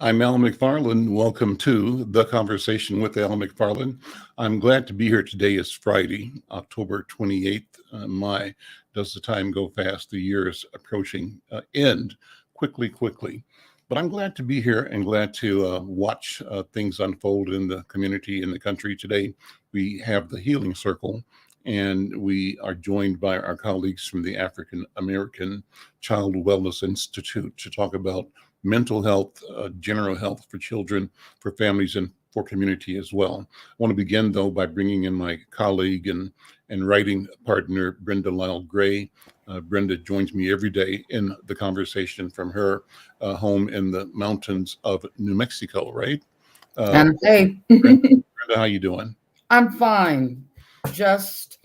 I'm Al McFarlane. Welcome to The Conversation with Al McFarlane. I'm glad to be here. Today is Friday, October 28th. My, does the time go fast? The year is approaching end quickly. But I'm glad to be here and glad to watch things unfold in the community, in the country. Today, we have the Healing Circle, and we are joined by our colleagues from the African American Child Wellness Institute to talk about mental health, general health for children, for families, and for community as well. I want to begin, though, by bringing in my colleague and writing partner, Brenda Lyle-Gray. Brenda joins me every day in the conversation from her home in the mountains of New Mexico, right? And hey, Brenda, how you doing? I'm fine. Just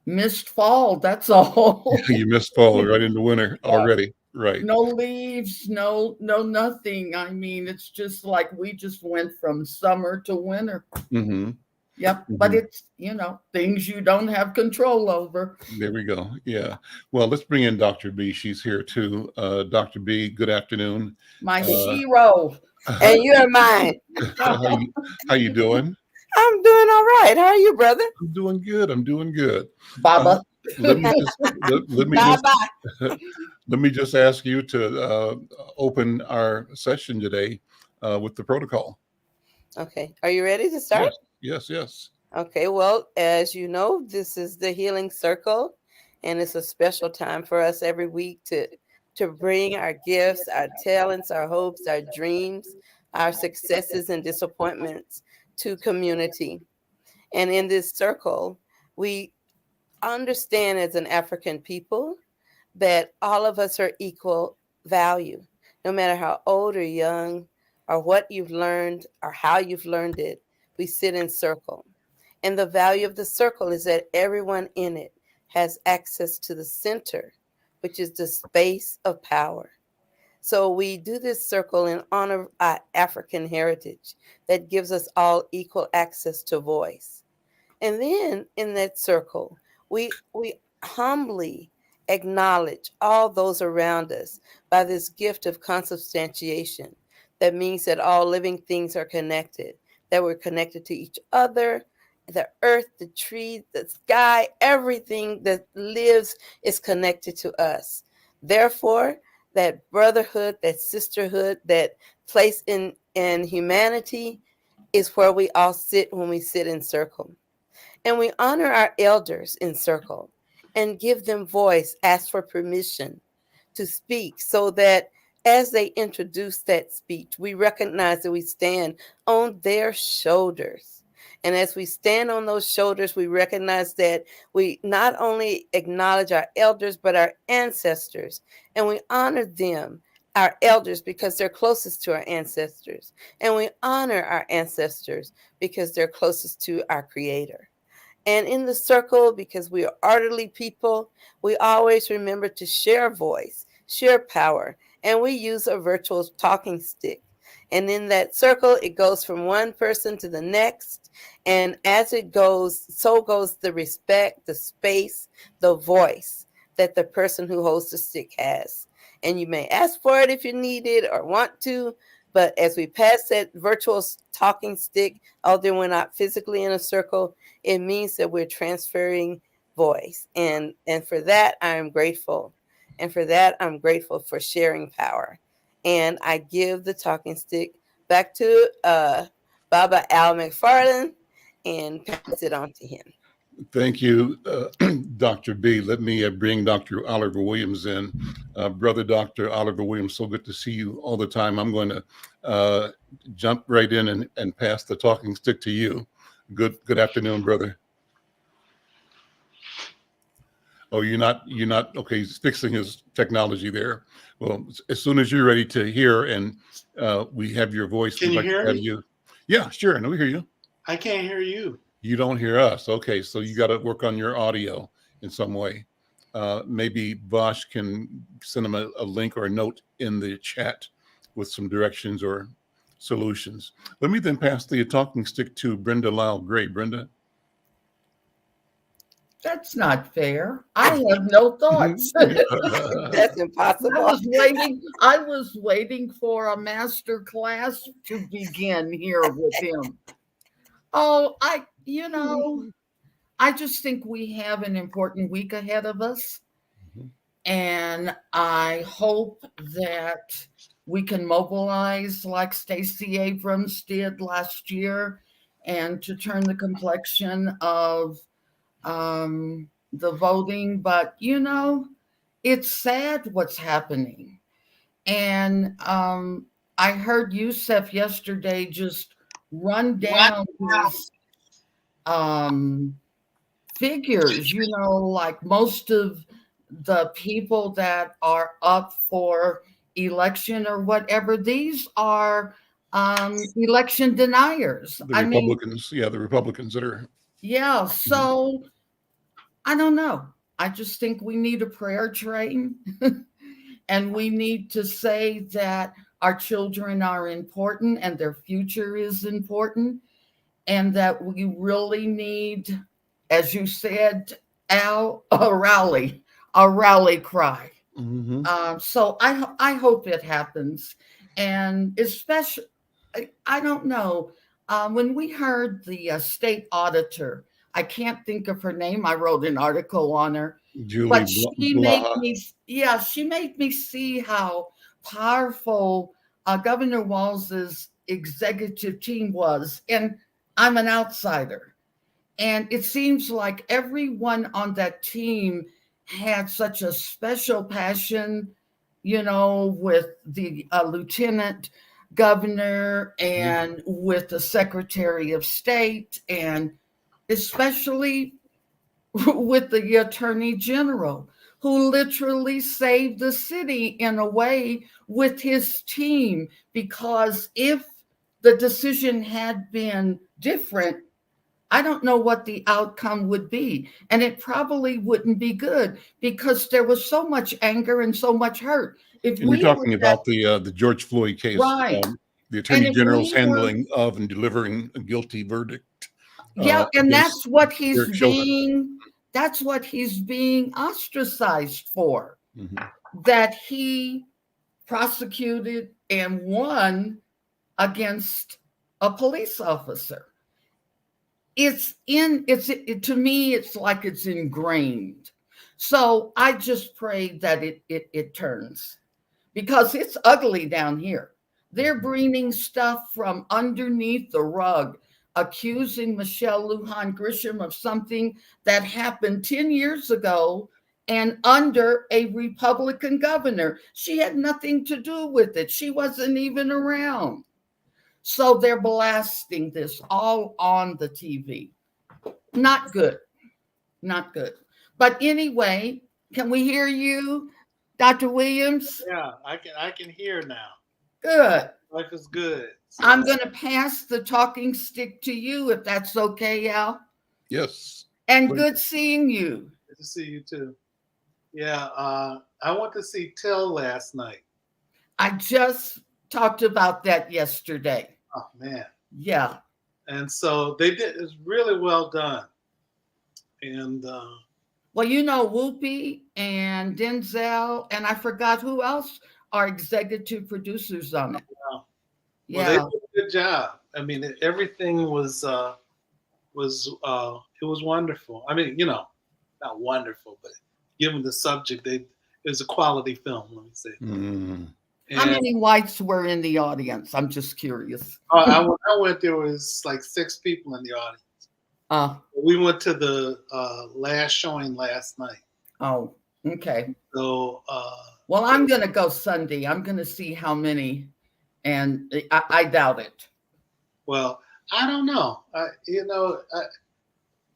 missed fall, that's all. You missed fall right into winter already, right? No leaves, no nothing. I mean, it's just like we just went from summer to winter. Mm-hmm. Yep, but Mm-hmm. it's, things you don't have control over. There we go. Yeah. Well, let's bring in Dr. B. She's here too. Dr. B, good afternoon. My Uh, hero. And you're mine. how you doing? I'm doing all right. How are you, brother? I'm doing good. Baba. Let me just let me just Bye-bye. let me just ask you to open our session today with the protocol. Okay. Are you ready to start? Yes. Okay. Well, as you know, this is the Healing Circle, and it's a special time for us every week to bring our gifts, our talents, our hopes, our dreams, our successes and disappointments to community. And in this circle, we understand as an African people that all of us are equal value, no matter how old or young or what you've learned or how you've learned it. We sit in circle. And the value of the circle is that everyone in it has access to the center, which is the space of power. So we do this circle in honor of our African heritage that gives us all equal access to voice. And then in that circle, we humbly acknowledge all those around us by this gift of consubstantiation. That means that all living things are connected, that we're connected to each other. The earth, the tree, the sky, everything that lives is connected to us. Therefore, that brotherhood, that sisterhood, that place in humanity is where we all sit when we sit in circle. And we honor our elders in circle and give them voice, ask for permission to speak so that as they introduce that speech, we recognize that we stand on their shoulders. And as we stand on those shoulders, we recognize that we not only acknowledge our elders, but our ancestors. And we honor them, our elders, because they're closest to our ancestors. And we honor our ancestors because they're closest to our Creator. And in the circle, because we are orderly people, we always remember to share voice, share power, and we use a virtual talking stick. And in that circle, it goes from one person to the next. And as it goes, so goes the respect, the space, the voice that the person who holds the stick has. And you may ask for it if you need it or want to. But as we pass that virtual talking stick, although we're not physically in a circle, it means that we're transferring voice. And for that, I'm grateful. And for that, I'm grateful for sharing power. And I give the talking stick back to Baba Al McFarlane and pass it on to him. Thank you, Dr. B. Let me bring Dr. Oliver Williams in. Brother Dr. Oliver Williams, so good to see you all the time. I'm going to jump right in and pass the talking stick to you. Good afternoon, brother. Oh, you're not okay. He's fixing his technology there. Well, as soon as you're ready to hear and we have your voice, Can you hear me? Yeah, sure. No, we hear you. I can't hear you. You don't hear us. Okay, so you got to work on your audio in some way. Maybe Bosch can send him a link or a note in the chat with some directions or solutions. Let me then pass the talking stick to Brenda Lyle-Gray. Brenda. That's not fair. I have no thoughts. That's impossible. I was waiting for a master class to begin here with him. Oh, I just think we have an important week ahead of us. And I hope that we can mobilize like Stacey Abrams did last year and to turn the complexion of the voting. But, it's sad what's happening. And I heard Youssef yesterday just run down his figures, like most of the people that are up for election or whatever, these are election deniers. The Republicans, the Republicans that are. Yeah, so I don't know. I just think we need a prayer train and we need to say that our children are important and their future is important and that we really need, as you said, Al, a rally cry. So I hope it happens. And especially, I don't know, when we heard the state auditor, I can't think of her name. I wrote an article on her. Julie but she made me see how powerful Governor Walz's executive team was. And I'm an outsider. And it seems like everyone on that team had such a special passion, with the lieutenant governor and with the secretary of state, and especially with the attorney general, who literally saved the city in a way with his team. Because if the decision had been different, I don't know what the outcome would be. And it probably wouldn't be good because there was so much anger and so much hurt. And you're talking about the George Floyd case, right? The attorney general's handling of and delivering a guilty verdict. And that's what he's being ostracized for. That he prosecuted and won against a police officer. To me, it's like it's ingrained. So I just pray that it turns, because it's ugly down here. They're bringing stuff from underneath the rug, accusing Michelle Lujan Grisham of something that happened 10 years ago and under a Republican governor. She had nothing to do with it. She wasn't even around. So they're blasting this all on the TV. Not good. Not good. But anyway, can we hear you, Dr. Williams? Yeah, I can hear now. Good. Life is good. So I'm going to pass the talking stick to you, if that's okay, Al. Yes. And good seeing you. Good to see you too. Yeah, I went to see Till last night. I just talked about that yesterday. Oh man. Yeah. And so they did. It's really well done. And well, Whoopi and Denzel, and I forgot who else are executive producers on it. Wow. Yeah. Well, they did a good job. I mean, everything was it was wonderful. I mean, not wonderful, but given the subject, it was a quality film. Let me say. How many whites were in the audience? I'm just curious. I went. There was like 6 people in the audience. We went to the last showing last night. Oh, okay. So, well, I'm going to go Sunday. I'm going to see how many, and I doubt it. Well, I don't know.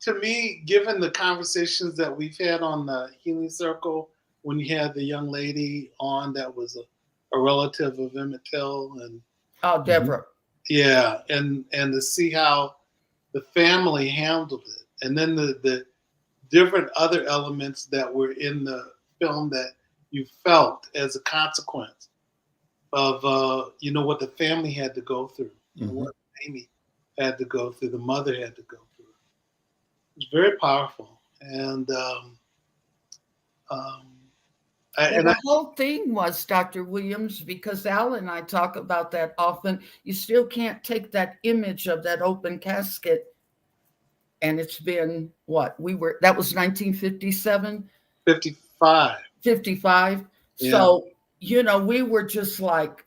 To me, given the conversations that we've had on the Healing Circle, when you had the young lady on that was a relative of Emmett Till, and Deborah. Yeah, and to see how the family handled it, and then the different other elements that were in the film that you felt as a consequence of what the family had to go through, what Amy had to go through, the mother had to go through. It was very powerful, And The whole thing was, Dr. Williams, because Al and I talk about that often, you still can't take that image of that open casket. And it's been what? That was 1957? 55. 55. Yeah. So, we were just like,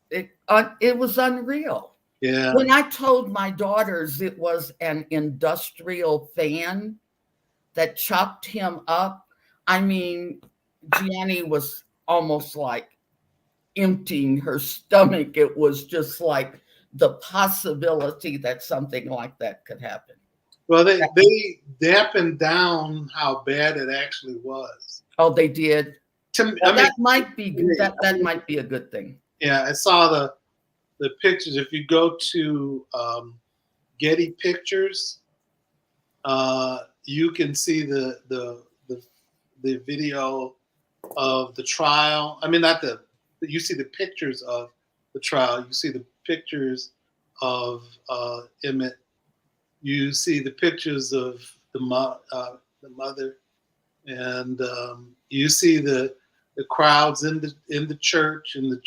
it was unreal. Yeah. When I told my daughters it was an industrial fan that chopped him up, I mean, Gianni was almost like emptying her stomach. It was just like the possibility that something like that could happen. Well, they dampened down how bad it actually was. Oh, they did. That might be that might be a good thing. Yeah, I saw the pictures. If you go to Getty Pictures, you can see the video of the trial. I mean, you see the pictures of the trial. You see the pictures of Emmett. You see the pictures of the mother, and you see the crowds in the church and the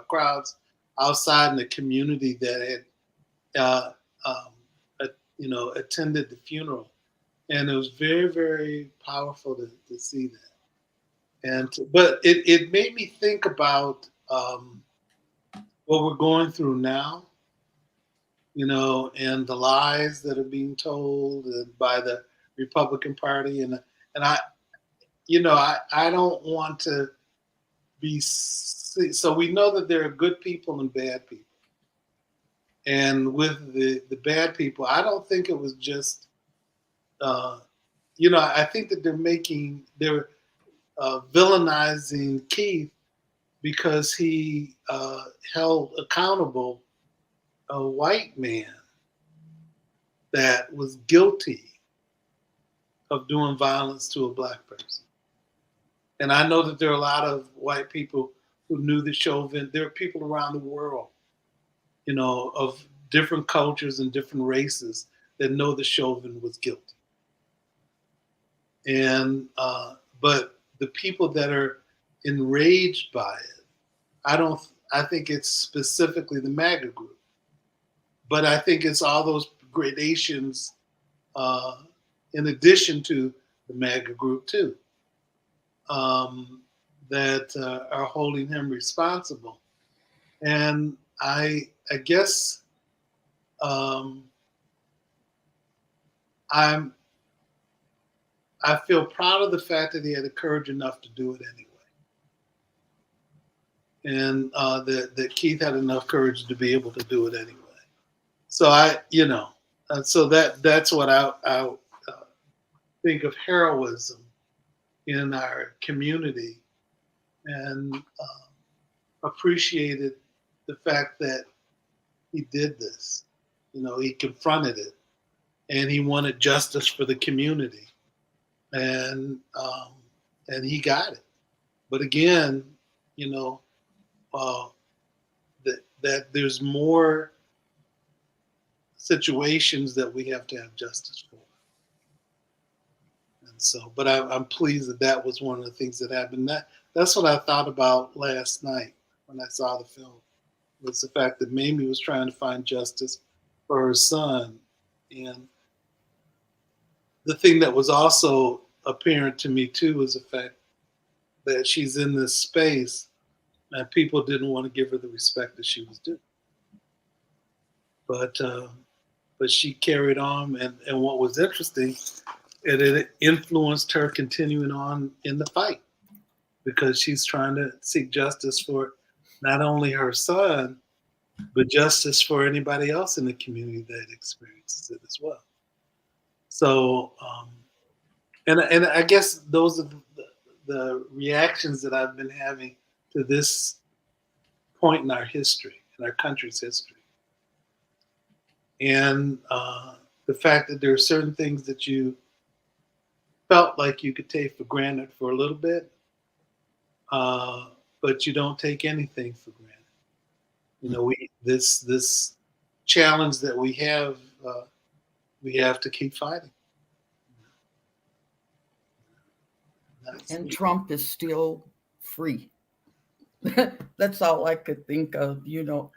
crowds outside in the community that had attended the funeral, and it was very, very powerful to see that. But it made me think about what we're going through now, and the lies that are being told by the Republican Party, and I don't want to be. So we know that there are good people and bad people, and with the bad people, I don't think it was just. I think that they're villainizing Keith because he held accountable a white man that was guilty of doing violence to a black person. And I know that there are a lot of white people who knew that Chauvin. There are people around the world, of different cultures and different races that know that Chauvin was guilty. And but the people that are enraged by it, I think it's specifically the MAGA group, but I think it's all those gradations in addition to the MAGA group too, that are holding him responsible. And I guess I feel proud of the fact that he had the courage enough to do it anyway, and that Keith had enough courage to be able to do it anyway. So so that's what I think of heroism in our community, and appreciated the fact that he did this. He confronted it, and he wanted justice for the community, and he got it. But again, that there's more situations that we have to have justice for. And so, but I'm pleased that was one of the things that happened. That's what I thought about last night when I saw the film, was the fact that Mamie was trying to find justice for her son. And the thing that was also apparent to me too was the fact that she's in this space and people didn't want to give her the respect that she was due. But she carried on, and what was interesting, it influenced her continuing on in the fight, because she's trying to seek justice for not only her son, but justice for anybody else in the community that experiences it as well. So, and I guess those are the reactions that I've been having to this point in our history, in our country's history. And the fact that there are certain things that you felt like you could take for granted for a little bit, but you don't take anything for granted. This challenge that we have to keep fighting. And Trump is still free. That's all I could think of,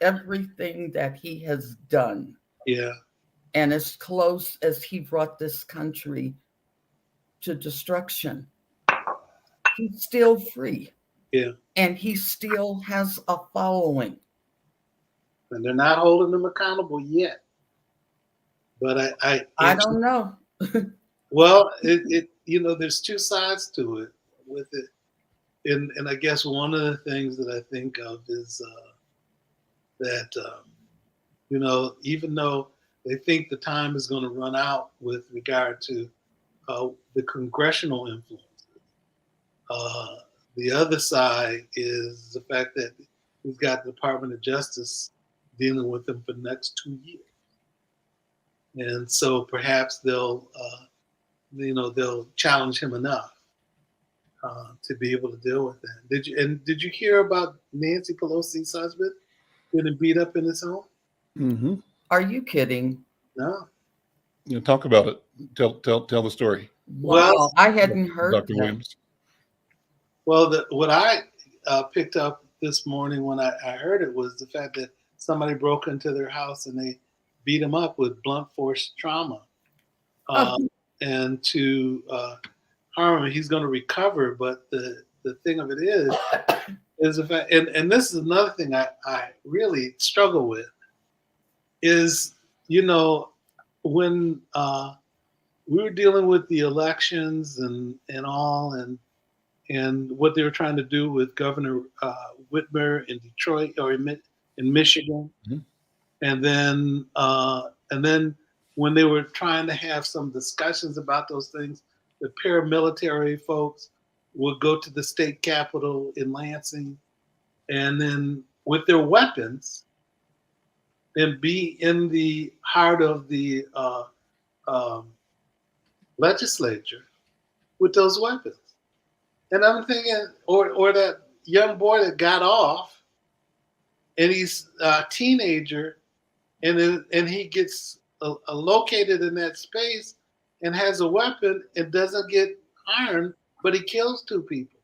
everything that he has done. Yeah. And as close as he brought this country to destruction, he's still free. Yeah. And he still has a following. And they're not holding him accountable yet. But I don't know. Well, there's two sides to it with it. And I guess one of the things that I think of is that, even though they think the time is going to run out with regard to the congressional influence, the other side is the fact that we've got the Department of Justice dealing with him for the next 2 years. And so perhaps they'll challenge him enough to be able to deal with that. Did you hear about Nancy Pelosi's husband getting beat up in his home? Mm-hmm. Are you kidding? No. Talk about it. Tell the story. Wow, Well, I hadn't heard Dr. that. Williams. Well, what I picked up this morning when I heard it was the fact that somebody broke into their house and they beat him up with blunt force trauma. And to harm him, he's going to recover. But the thing of it is the fact, and this is another thing I really struggle with, is, when we were dealing with the elections and all, and what they were trying to do with Governor Whitmer in Detroit or in Michigan, mm-hmm. and then when they were trying to have some discussions about those things, the paramilitary folks would go to the state capitol in Lansing, and then with their weapons, and be in the heart of the legislature with those weapons. And I'm thinking, or that young boy that got off, and he's a teenager, and he gets located in that space and has a weapon and doesn't get harmed, but he kills 2 people.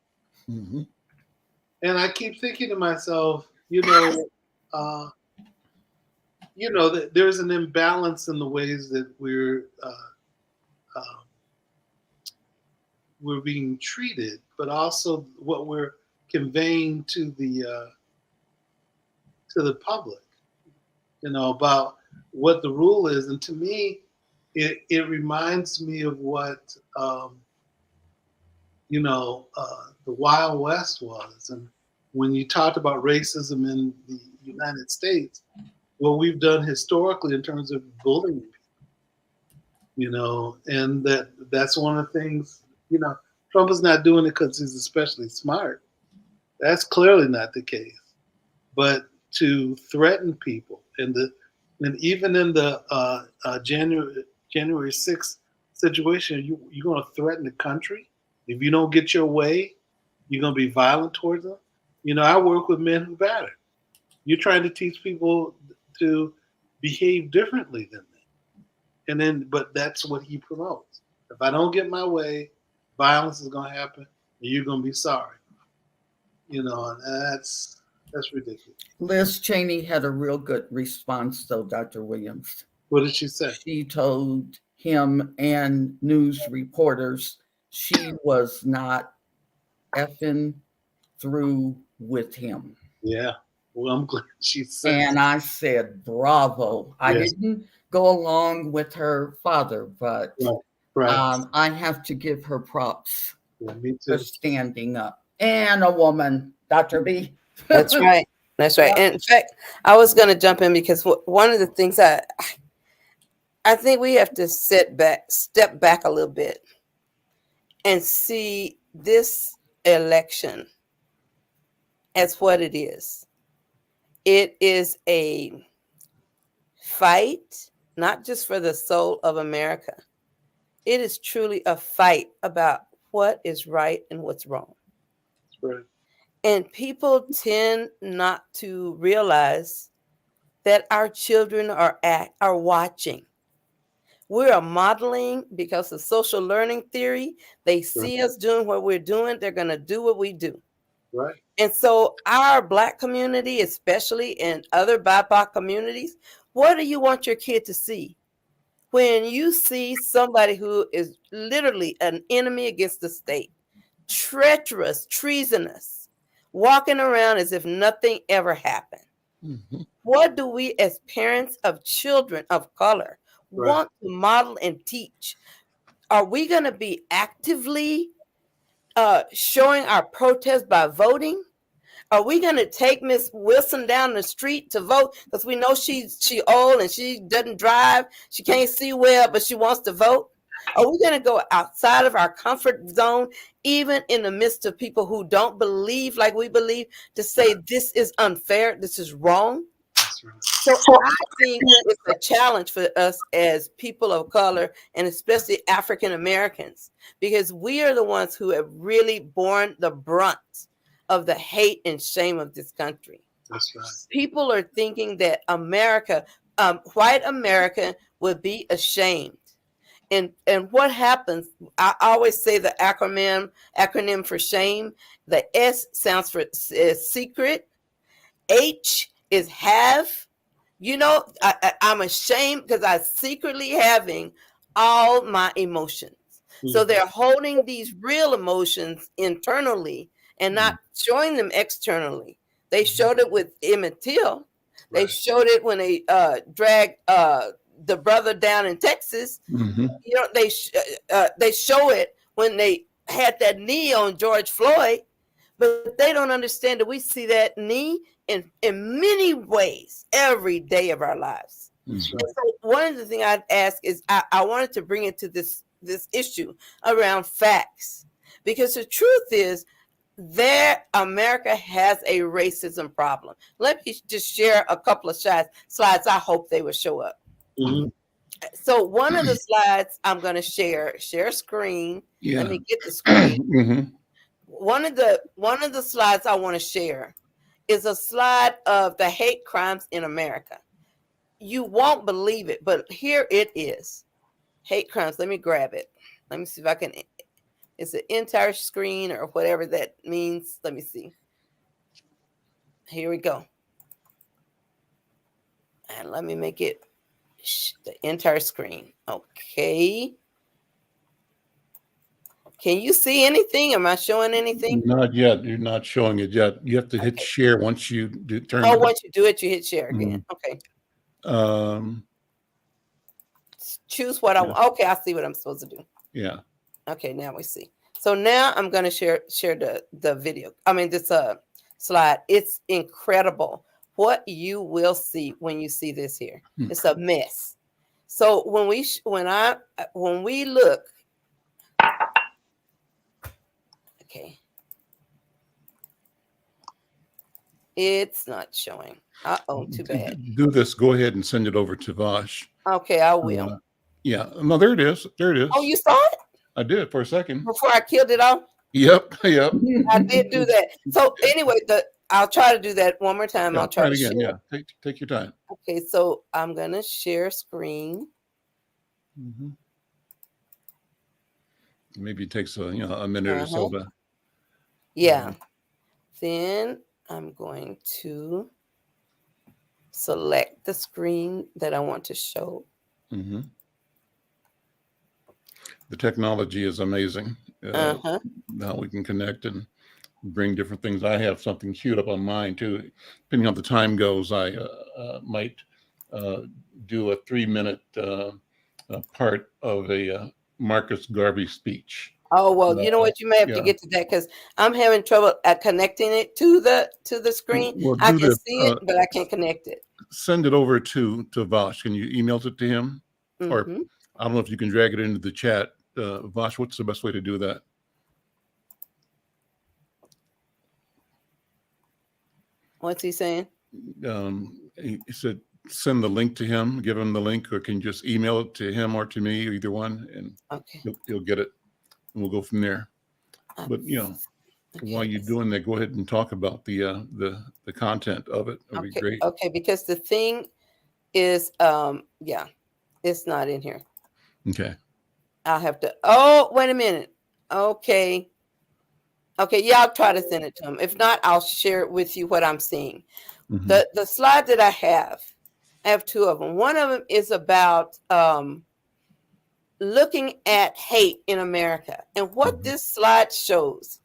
Mm-hmm. And I keep thinking to myself, that there's an imbalance in the ways that we're being treated, but also what we're conveying to the public, about what the rule is. And to me, it reminds me of what the Wild West was. And when you talked about racism in the United States, what we've done historically in terms of bullying people, and that's one of the things, Trump is not doing it because he's especially smart. That's clearly not the case. But to threaten people, and even in the January 6th situation, you're going to threaten the country. If you don't get your way, you're going to be violent towards them. I work with men who battered. You're trying to teach people to behave differently than that. But that's what he promotes. If I don't get my way, violence is going to happen, and you're going to be sorry. And that's ridiculous. Liz Cheney had a real good response, though, Dr. Williams. What did she say? She told him and news reporters she was not effing through with him. Yeah. Well, I'm glad she said. And I said, bravo. I Yes. didn't go along with her father, but Right. I have to give her props Me for too. standing up. And a woman, Dr. B. That's right. That's right. And in fact, I was going to jump in because one of the things I think we have to step back a little bit and see this election as what it is. It is a fight, not just for the soul of America. It is truly a fight about what is right and what's wrong. That's right. And people tend not to realize that our children are watching. We are modeling because of social learning theory. They see us doing what we're doing. They're going to do what we do. Right. And so our Black community, especially and other BIPOC communities, what do you want your kid to see? When you see somebody who is literally an enemy against the state, treacherous, treasonous, walking around as if nothing ever happened. Mm-hmm. What do we as parents of children of color want to model and teach? Are we going to be actively showing our protest by voting? Are we going to take Miss Wilson down the street to vote because we know she old and she doesn't drive, she can't see well, but she wants to vote? Are we going to go outside of our comfort zone, even in the midst of people who don't believe like we believe, to say this is unfair, this is wrong? That's right. So I think it's a challenge for us as people of color, and especially African Americans, because we are the ones who have really borne the brunt of the hate and shame of this country. That's right. People are thinking that America, white America, would be ashamed. And what happens? I always say the acronym for shame. The S stands for secret. H is have. You know, I'm ashamed because I'm secretly having all my emotions. Mm-hmm. So they're holding these real emotions internally and not showing them externally. They showed it with Emmett Till. They showed it when they dragged the brother down in Texas. Mm-hmm. You know, they show it when they had that knee on George Floyd, but they don't understand that we see that knee in many ways every day of our lives. Mm-hmm. So one of the things I'd ask is I wanted to bring it to this issue around facts, because the truth is that America has a racism problem. Let me just share a couple of slides. I hope they will show up. Mm-hmm. So one of the slides I'm going to share screen. Yeah. Let me get the screen. Mm-hmm. One of the slides I want to share is a slide of the hate crimes in America. You won't believe it, but here it is. Hate crimes. Let me grab it. Let me see if I can. It's the entire screen or whatever that means. Let me see. Here we go. And let me make it the entire screen. Okay. Can you see anything? Am I showing anything? Not yet. You're not showing it yet. You have to hit share once you turn it. Once you do it, you hit share again. Mm-hmm. Okay. Choose what I want. Okay, I see what I'm supposed to do. Yeah. Okay, now we see. So now I'm going to share the video. I mean, this slide. It's incredible what you will see when you see this here. It's a mess. So when we look, okay, it's not showing. Too bad. Do this. Go ahead and send it over to Vash. Okay, I will. Yeah. No, there it is. There it is. Oh, you saw it? I did for a second. Before I killed it off? Yep. I did do that. So anyway, I'll try to do that one more time. Yeah, I'll try it to again. share. Yeah. Take your time. Okay, so I'm going to share screen. Mm-hmm. Maybe it takes a minute or so to. Yeah. Then I'm going to select the screen that I want to show. Mm-hmm. The technology is amazing. How we can connect and bring different things. I have something queued up on mine too. Depending on the time goes, I might do a 3-minute part of a Marcus Garvey speech. Oh, well, you know what? You may have to get to that because I'm having trouble connecting it to the screen. Well, I can see it, but I can't connect it. Send it over to Vash. Can you email it to him? Mm-hmm. Or I don't know if you can drag it into the chat. Vash, what's the best way to do that? What's he saying? He said send the link to him, give him the link, or can you just email it to him or to me, either one, and he'll get it, and we'll go from there. But while you're doing that, go ahead and talk about the content of it. That'd be great. Okay, because the thing is, it's not in here. Okay. I'll have to. Oh, wait a minute. Okay. Okay, yeah, I'll try to send it to him. If not, I'll share it with you what I'm seeing. Mhm. The slide that I have two of them. One of them is about looking at hate in America. And what this slide shows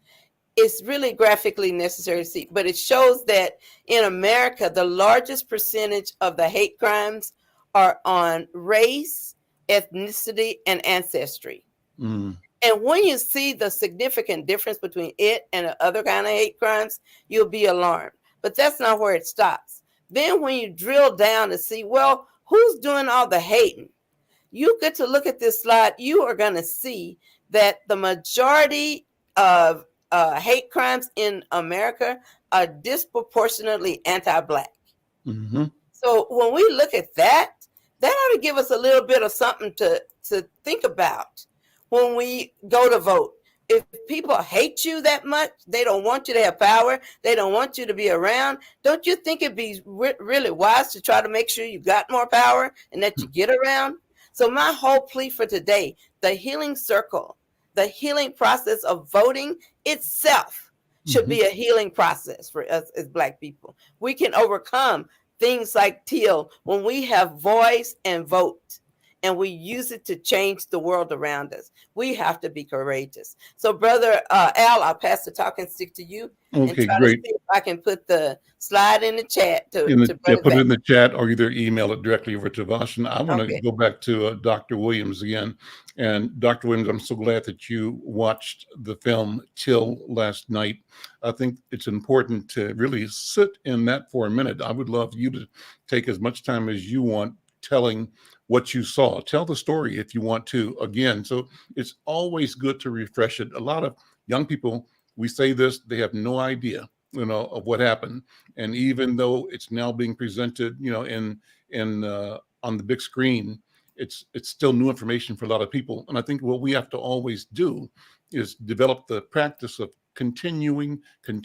is really graphically necessary to see, but it shows that in America, the largest percentage of the hate crimes are on race, ethnicity, and ancestry. Mm. And when you see the significant difference between it and the other kind of hate crimes, you'll be alarmed. But that's not where it stops. Then when you drill down to see, well, who's doing all the hating? You get to look at this slide, you are going to see that the majority of hate crimes in America are disproportionately anti-Black. Mm-hmm. So when we look at that, that ought to give us a little bit of something to think about when we go to vote. If people hate you that much, they don't want you to have power, they don't want you to be around, don't you think it'd be really wise to try to make sure you got more power and that you get around? So my whole plea for today, the healing circle, the healing process of voting itself should be a healing process for us as Black people. We can overcome things like teal when we have voice and vote, and we use it to change the world around us. We have to be courageous. So, Brother Al, I'll pass the talking stick to you and Okay, try great. to see if I can put the slide in the chat to Yeah, bring put it back. in the chat or either email it directly over to Vash. And I want to Okay. go back to Dr. Williams again. And Dr. Williams, I'm so glad that you watched the film Till last night. I think it's important to really sit in that for a minute. I would love you to take as much time as you want telling what you saw. Tell the story if you want to again. So it's always good to refresh it. A lot of young people, we say this, they have no idea, of what happened. And even though it's now being presented, in on the big screen, it's still new information for a lot of people. And I think what we have to always do is develop the practice of continuing to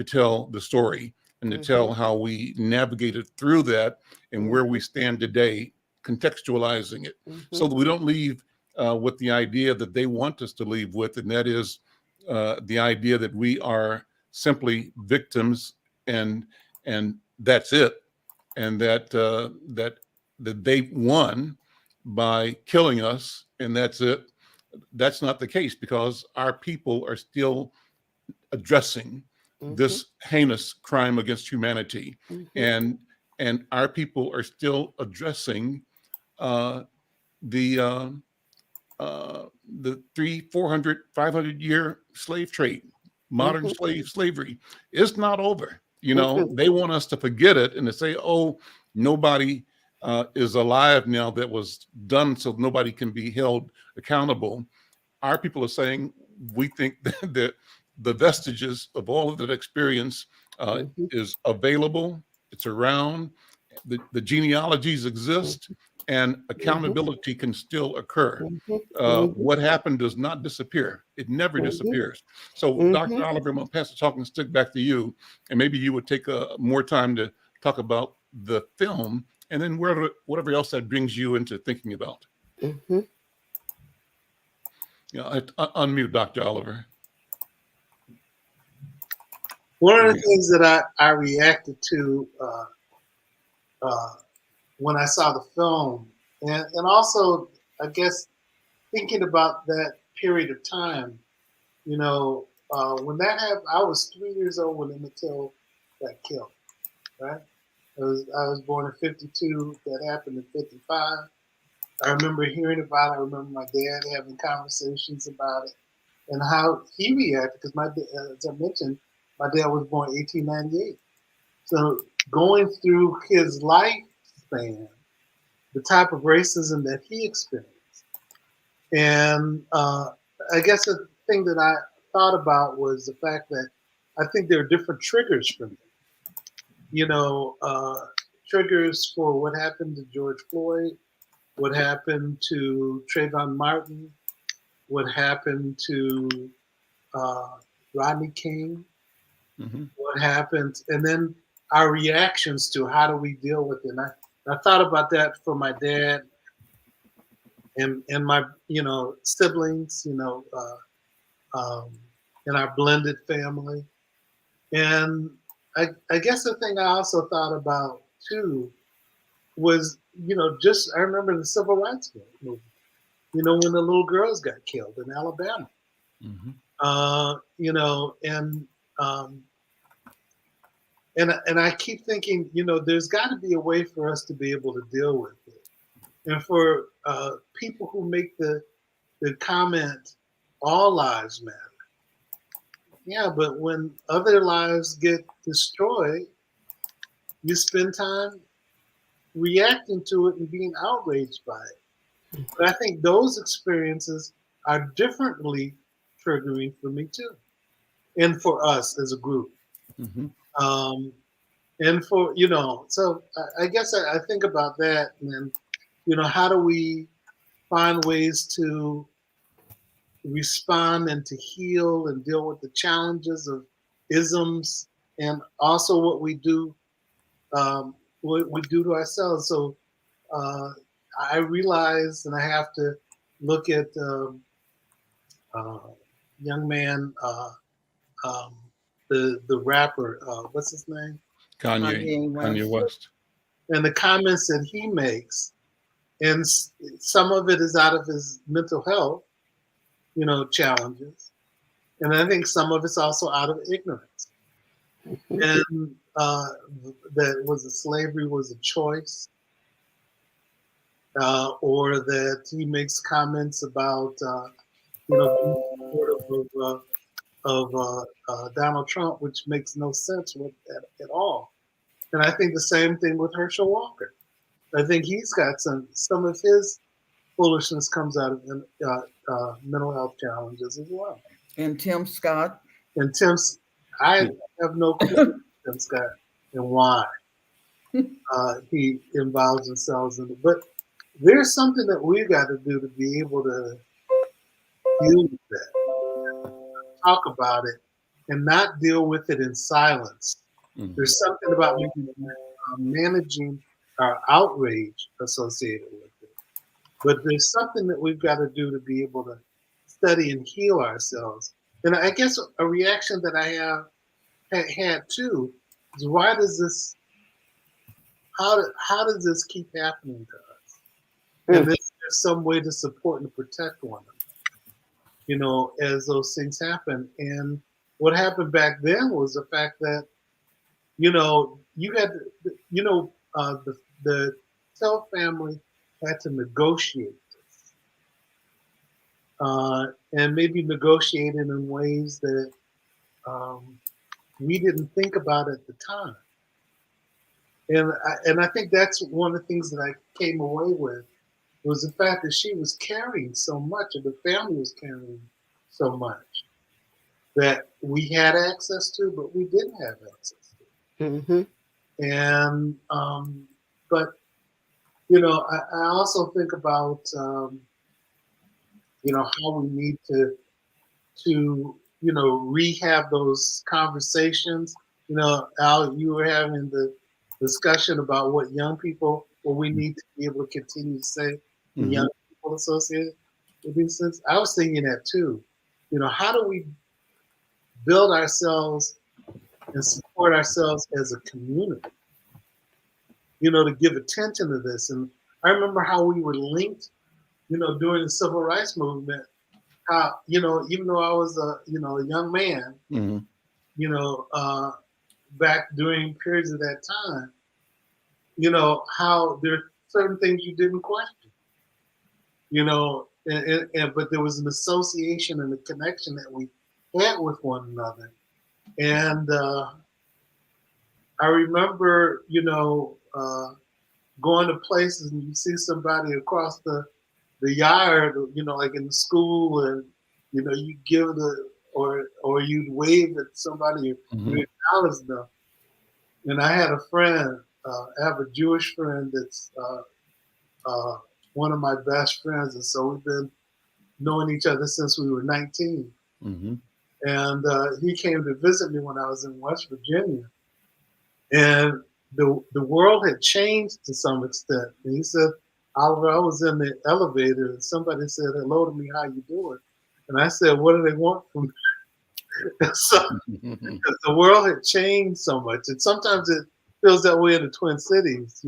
tell the story and to tell how we navigated through that and where we stand today, contextualizing it, so that we don't leave with the idea that they want us to leave with, and that is the idea that we are simply victims and that's it, and that they won by killing us and that's it. That's not the case, because our people are still addressing this heinous crime against humanity, and our people are still addressing the 400, 500 year slave trade. Modern slavery is not over. They want us to forget it and to say, oh, nobody is alive now that was done, so nobody can be held accountable. Our people are saying, we think that the vestiges of all of that experience is available, it's around, the genealogies exist, and accountability can still occur. What happened does not disappear. It never disappears. So, Dr. Oliver, I'm going to pass the talking stick back to you, and maybe you would take more time to talk about the film, and then whatever else that brings you into thinking about. Unmute, Dr. Oliver. One of the things that I reacted to when I saw the film, and also, I guess, thinking about that period of time, when that happened, I was 3 years old when Emmett Till got killed, right? I was born in 52. That happened in 55. I remember hearing about it. I remember my dad having conversations about it and how he reacted, because as I mentioned, my dad was born in 1898. So going through his lifespan, the type of racism that he experienced. And I guess the thing that I thought about was the fact that I think there are different triggers for me. Triggers for what happened to George Floyd, what happened to Trayvon Martin, what happened to Rodney King, what happened, and then our reactions to how do we deal with it. And I thought about that for my dad and my siblings, in our blended family. And I guess the thing I also thought about too was, I remember the civil rights movement, when the little girls got killed in Alabama. Mm-hmm. And I keep thinking, there's got to be a way for us to be able to deal with it. And for people who make the comment, all lives matter. Yeah, but when other lives get destroyed, you spend time reacting to it and being outraged by it. But I think those experiences are differently triggering for me too, and for us as a group. Mm-hmm. And for, so I guess I think about that, and then, how do we find ways to respond and to heal and deal with the challenges of isms, and also what we do to ourselves. So I realize, and I have to look at young man, the rapper, what's his name? Kanye West. And the comments that he makes, and some of it is out of his mental health, challenges. And I think some of it's also out of ignorance. And that slavery was a choice, or that he makes comments about, being supportive of Donald Trump, which makes no sense at all. And I think the same thing with Herschel Walker. I think he's got some of his foolishness comes out of mental health challenges as well. And Tim Scott. And I have no clue Tim Scott and why he involves himself in it. But there's something that we've got to do to be able to deal with that, talk about it, and not deal with it in silence. Mm-hmm. There's something about managing our outrage associated with it. But there's something that we've got to do to be able to study and heal ourselves. And I guess a reaction that I have had too is, why does this, how does this keep happening to us? And there's some way to support and protect one another, as those things happen. And what happened back then was the fact that, you had, the Tell family had to negotiate this. And maybe negotiate it in ways that we didn't think about at the time. And I think that's one of the things that I came away with, was the fact that she was carrying so much, and the family was carrying so much, that we had access to, but we didn't have access to. Mm-hmm. And, but, I also think about, how we need to rehab those conversations. Al, you were having the discussion about what we need to be able to continue to say to young people associated with these things. I was thinking that too. How do we build ourselves and support ourselves as a community, to give attention to this? And I remember how we were linked, during the civil rights movement, how, even though I was a young man, back during periods of that time, how there are certain things you didn't question, but there was an association and a connection that we had with one another. And I remember, going to places and you see somebody across the yard, like in the school, and, you give or you'd wave at somebody, you acknowledge them. And I had a friend, I have a Jewish friend that's one of my best friends. And so we've been knowing each other since we were 19. Mm-hmm. And he came to visit me when I was in West Virginia. And the world had changed to some extent. And he said, Oliver, I was in the elevator and somebody said hello to me, how you doing? And I said, what do they want from me? So, because the world had changed so much. And sometimes it feels that way in the Twin Cities,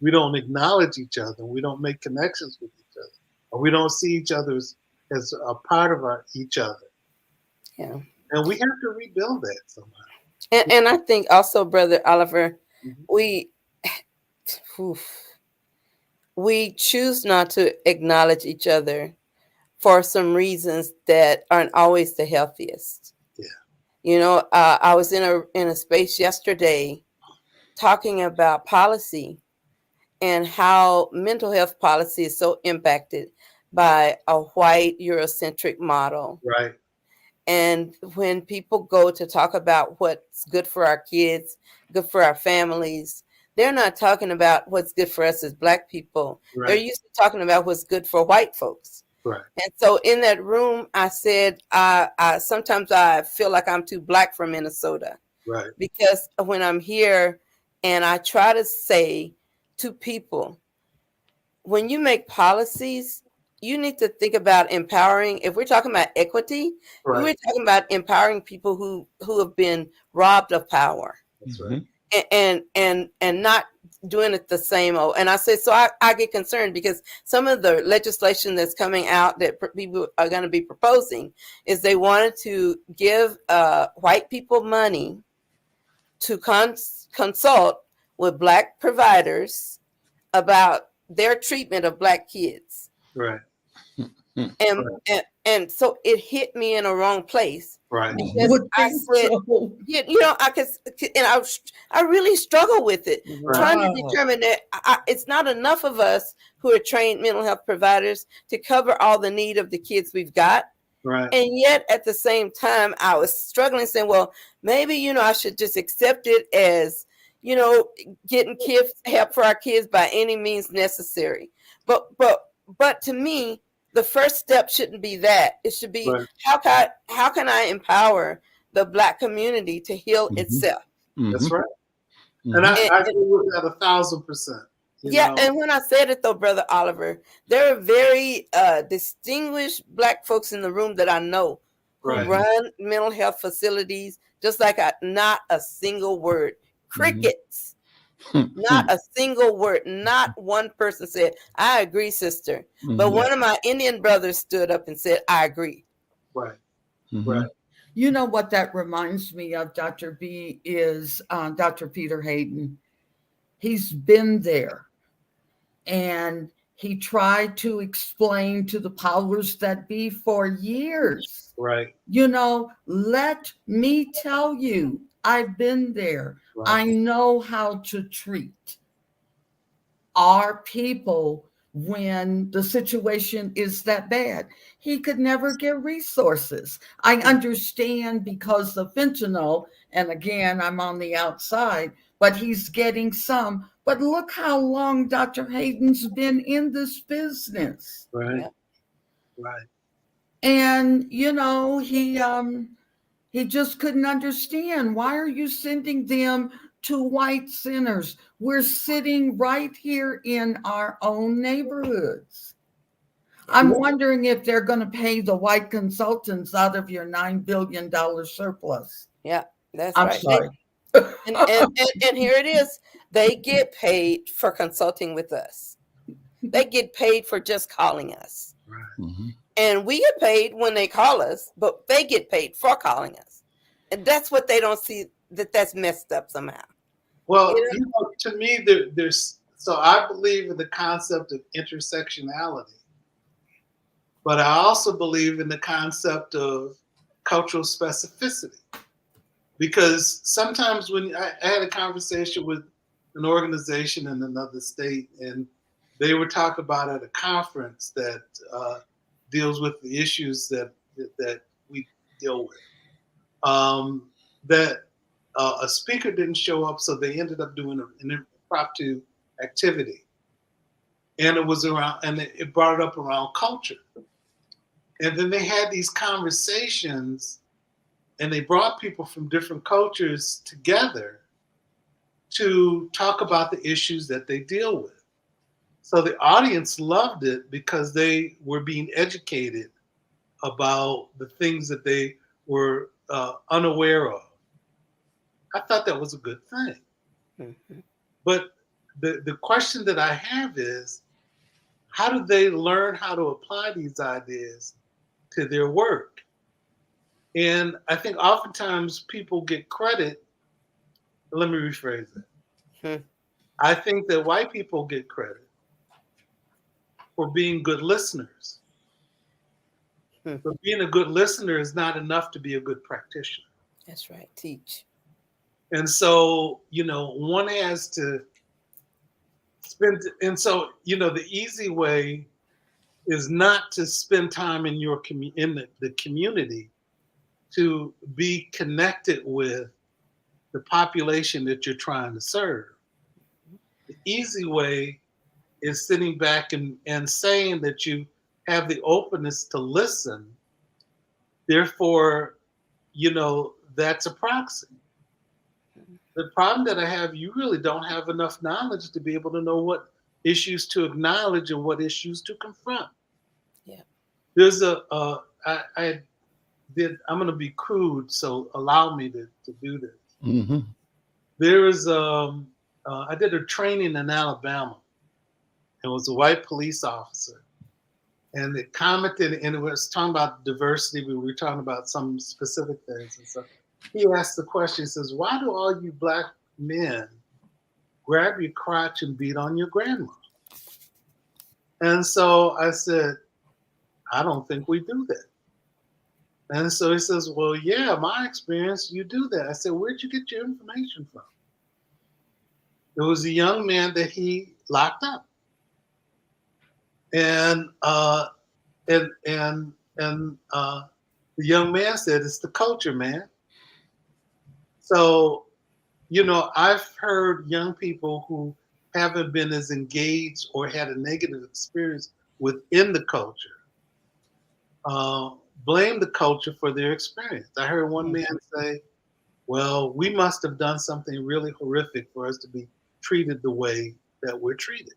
we don't acknowledge each other. We don't make connections with each other. Or we don't see each other as a part of each other. Yeah. And we have to rebuild that somehow. And I think also, Brother Oliver, Mm-hmm. we choose not to acknowledge each other for some reasons that aren't always the healthiest. Yeah. I was in a space yesterday talking about policy and how mental health policy is so impacted by a white Eurocentric model. Right. And when people go to talk about what's good for our kids, good for our families, they're not talking about what's good for us as Black people. Right. They're usually talking about what's good for white folks. Right. And so in that room, I said, sometimes I feel like I'm too Black for Minnesota. Right. Because when I'm here and I try to say to people, when you make policies, you need to think about empowering. If we're talking about equity, Right. we're talking about empowering people who have been robbed of power. That's right. And not doing it the same old. And I say, so I get concerned because some of the legislation that's coming out that people are going to be proposing is they wanted to give white people money to consult with Black providers about their treatment of Black kids. Right. And so it hit me in a wrong place. Right. Because I said, so. I really struggle with it, Right. trying to determine that it's not enough of us who are trained mental health providers to cover all the need of the kids we've got. Right. And yet at the same time, I was struggling saying, well, maybe, I should just accept it as, getting kids help for our kids by any means necessary. But to me, the first step shouldn't be that. It should be, Right. how can I empower the Black community to heal itself? That's right. And I agree with that 1,000%. And when I said it though, Brother Oliver, there are very distinguished Black folks in the room that I know who run mental health facilities, just like not a single word. Crickets. Not a single word. Not one person said, I agree, sister. But one of my Indian brothers stood up and said, I agree. Right. Right. You know what that reminds me of, Dr. B, is Dr. Peter Hayden. He's been there. And he tried to explain to the powers that be for years. Right. Let me tell you, I've been there. Right. I know how to treat our people when the situation is that bad. He could never get resources. I understand because of fentanyl, and again, I'm on the outside, but he's getting some. But look how long Dr. Hayden's been in this business. Right. Right. And, he just couldn't understand. Why are you sending them to white centers? We're sitting right here in our own neighborhoods. I'm wondering if they're going to pay the white consultants out of your $9 billion surplus. Yeah, that's I'm right. sorry. And here it is. They get paid for consulting with us. They get paid for just calling us. Right. Mm-hmm. And we get paid when they call us, but they get paid for calling us. And that's what they don't see, that's messed up somehow. Well, to me, so I believe in the concept of intersectionality, but I also believe in the concept of cultural specificity. Because sometimes when I had a conversation with an organization in another state, and they were talking about at a conference that deals with the issues that we deal with, that a speaker didn't show up, so they ended up doing an impromptu activity, and it was around, and it brought it up around culture, and then they had these conversations. And they brought people from different cultures together to talk about the issues that they deal with. So the audience loved it because they were being educated about the things that they were unaware of. I thought that was a good thing. Mm-hmm. But the question that I have is, how do they learn how to apply these ideas to their work? And I think oftentimes people get credit. Let me rephrase it. Hmm. I think that white people get credit for being good listeners. Hmm. But being a good listener is not enough to be a good practitioner. That's right. Teach. And so, one has to spend, and so, the easy way is not to spend time in your the community, to be connected with the population that you're trying to serve. The easy way is sitting back and saying that you have the openness to listen. Therefore, that's a proxy. The problem that I have, you really don't have enough knowledge to be able to know what issues to acknowledge and what issues to confront. Yeah. There's I'm going to be crude, so allow me to do this. Mm-hmm. There is, I did a training in Alabama. It was a white police officer. And it commented, and it was talking about diversity. We were talking about some specific things and stuff. He asked the question, he says, why do all you black men grab your crotch and beat on your grandma? And so I said, I don't think we do that. And so he says, well, yeah, my experience, you do that. I said, where'd you get your information from? It was a young man that he locked up. And the young man said, it's the culture, man. So, I've heard young people who haven't been as engaged or had a negative experience within the culture blame the culture for their experience. I heard one man say, well, we must have done something really horrific for us to be treated the way that we're treated.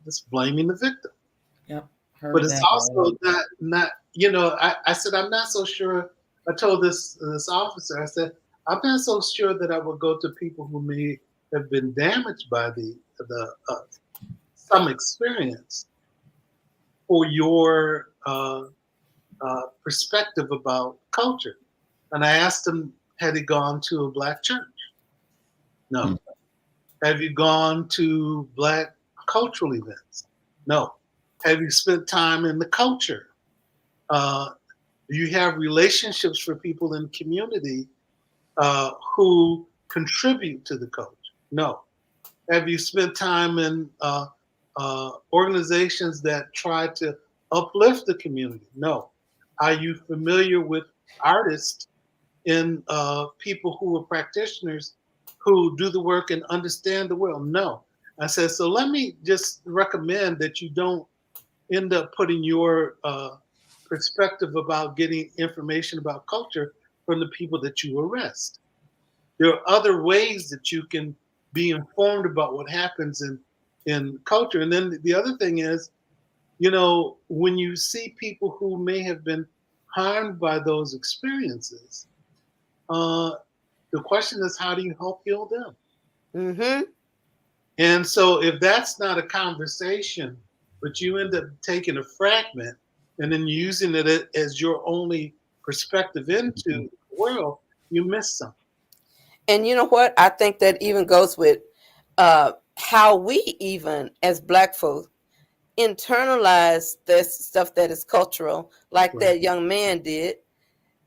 Just blaming the victim. Yep. But it's also not, I said, I'm not so sure. I told this officer, I said, I'm not so sure that I would go to people who may have been damaged by the some experience for your perspective about culture. And I asked him, had he gone to a black church? No. Hmm. Have you gone to black cultural events? No. Have you spent time in the culture? Do you have relationships for people in the community who contribute to the culture? No. Have you spent time in organizations that try to uplift the community? No. Are you familiar with artists and people who are practitioners who do the work and understand the world? No. I said, so let me just recommend that you don't end up putting your perspective about getting information about culture from the people that you arrest. There are other ways that you can be informed about what happens in culture. And then the other thing is, when you see people who may have been harmed by those experiences, the question is, how do you help heal them? Mm-hmm. And so if that's not a conversation, but you end up taking a fragment and then using it as your only perspective into the world, you miss something. And you know what? I think that even goes with how we even as black folks internalize this stuff that is cultural, like Right. that young man did,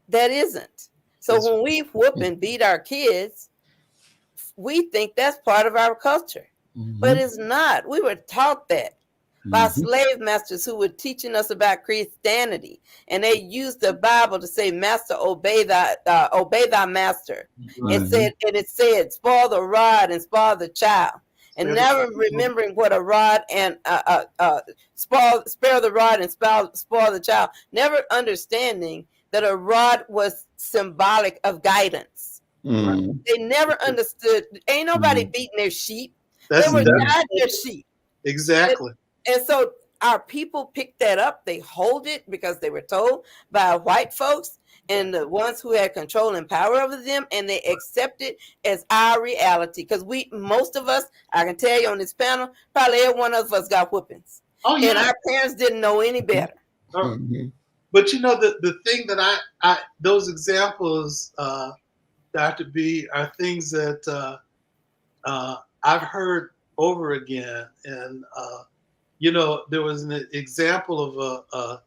that isn't. So That's when we whoop and beat our kids, we think that's part of our culture. Mm-hmm. But it's not. We were taught that by Mm-hmm. slave masters who were teaching us about Christianity, and they used the Bible to say, "Master, obey thy master." Mm-hmm. It said, "Spoil the rod and spoil the child," and never remembering what a rod and spare the rod and spoil the child. Never understanding that a rod was symbolic of guidance. Mm-hmm. They never understood. Ain't nobody beating their sheep. That's They were that's guiding their sheep. Exactly. And so our people pick that up. They hold it because they were told by white folks and the ones who had control and power over them, and they accept it as our reality. Because most of us, I can tell you on this panel, probably every one of us got whoopings. Oh yeah. And our parents didn't know any better. Mhm. But you know, the thing that I those examples, Dr. B, are things that I've heard over again. And you know, there was an example of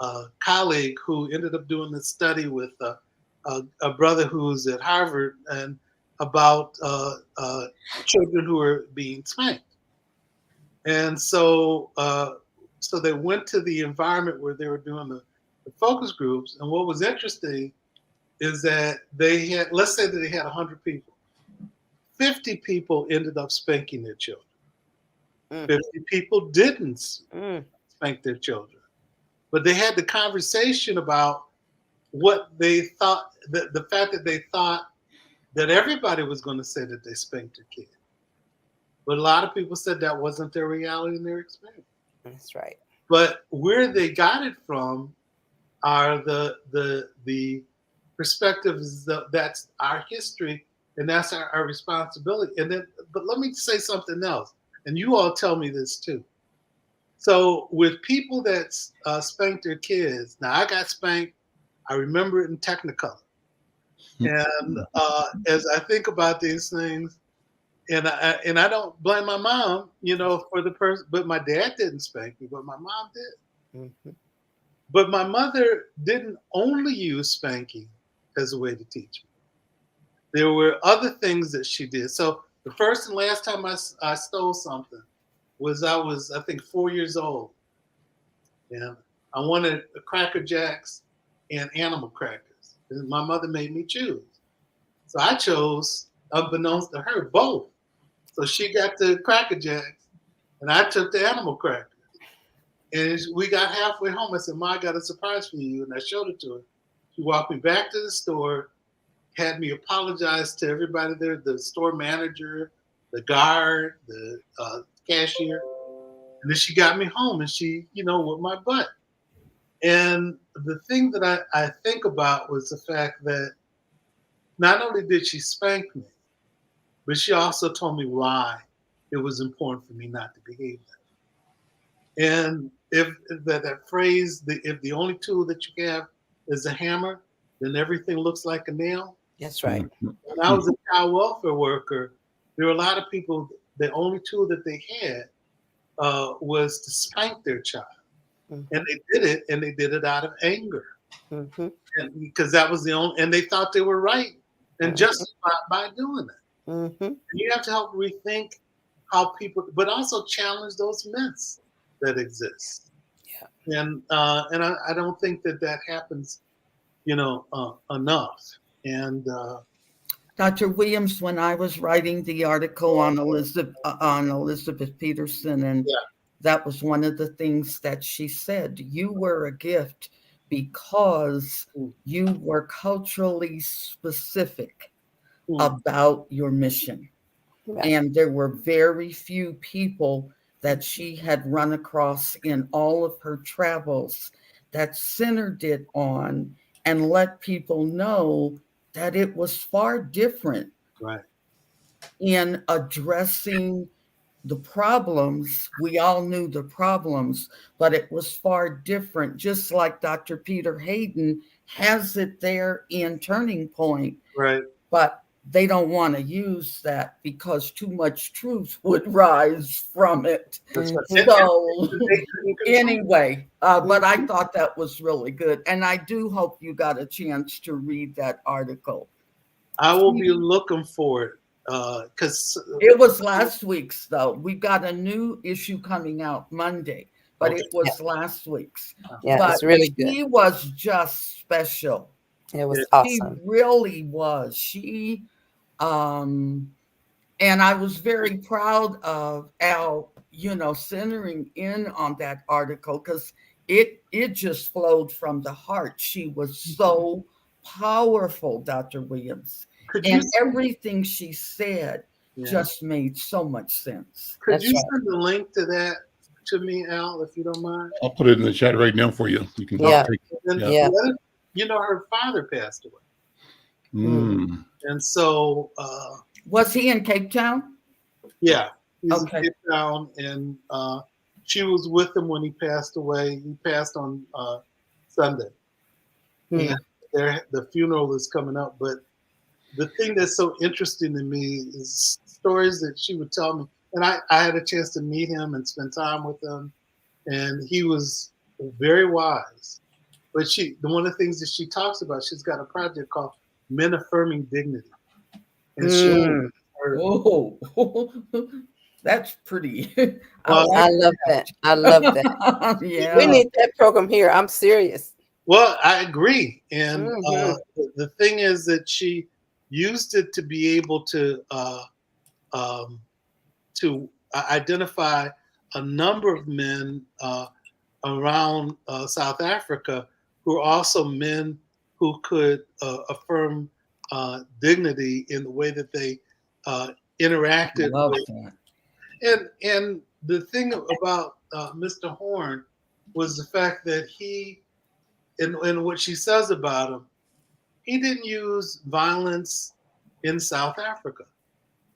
a colleague who ended up doing this study with a brother who's at Harvard and about children who are being spanked. And so so they went to the environment where they were doing the focus groups. And what was interesting is that they had, let's say that they had 100 people. 50 people ended up spanking their children. 50 people didn't spank their children. But they had the conversation about what they thought, the fact that they thought that everybody was going to say that they spanked their kid. But a lot of people said that wasn't their reality and their experience. That's right. But where they got it from are the perspectives that's our history and that's our responsibility. And then, but let me say something else, and you all tell me this too. So with people that spank their kids, now I got spanked. I remember it in Technicolor. And as I think about these things, and I don't blame my mom, you know, for the person, but my dad didn't spank me, but my mom did. Mm-hmm. But my mother didn't only use spanking as a way to teach me. There were other things that she did. So the first and last time I stole something was I think 4 years old. And I wanted Cracker Jacks and animal crackers. And my mother made me choose. So I chose, unbeknownst to her, both. So she got the Cracker Jacks and I took the animal crackers. And we got halfway home. I said, Ma, I got a surprise for you. And I showed it to her. She walked me back to the store, had me apologize to everybody there, the store manager, the guard, the cashier. And then she got me home and she, you know, whipped my butt. And the thing that I think about was the fact that not only did she spank me, but she also told me why it was important for me not to behave that. And if that phrase, if the only tool that you have is a hammer, then everything looks like a nail. That's right. When I was a child welfare worker, there were a lot of people, the only tool that they had was to spank their child. Mm-hmm. And they did it out of anger. Mm-hmm. And because that was the only, and they thought they were right and justified by doing it. Mm-hmm. And you have to help rethink how people, but also challenge those myths that exist. Yeah. And I don't think that happens, you know, enough. And Dr. Williams, when I was writing the article on Elizabeth Peterson, and that was one of the things that she said, you were a gift because you were culturally specific about your mission. Right. And there were very few people that she had run across in all of her travels that centered it on and let people know that it was far different in addressing the problems. We all knew the problems, but it was far different, just like Dr. Peter Hayden has it there in Turning Point. Right. But they don't want to use that because too much truth would rise from it. So anyway, but I thought that was really good. And I do hope you got a chance to read that article. I will be looking for it. Because it was last week's, though. We got a new issue coming out Monday, but it was last week's. Yeah, but it's really good. She was just special. It was awesome. She really was. She, and I was very proud of Al, you know, centering in on that article because it just flowed from the heart. She was so powerful, Dr. Williams. And everything she said, just made so much sense. Could That's you right. send the link to that to me, Al, if you don't mind? I'll put it in the chat right now for you. You can Yeah. take And Yeah. Yeah. the other, you know, her father passed away. Mm. And so, Was he in Cape Town? yeah, he's Okay. in Cape Town, and she was with him when he passed away. He passed on Sunday. Hmm. And the funeral is coming up. But the thing that's so interesting to me is stories that she would tell me. And I had a chance to meet him and spend time with him. And he was very wise. But one of the things that she talks about, she's got a project called Men Affirming Dignity. And she Mm. Oh, that's pretty. Well, I love that. I love that. Yeah. We need that program here. I'm serious. Well, I agree. And Mhm. the thing is that she used it to be able to identify a number of men around South Africa who are also men who could affirm dignity in the way that they interacted Love with. that. And the thing about Mr. Horn was the fact that he, and what she says about him, he didn't use violence in South Africa,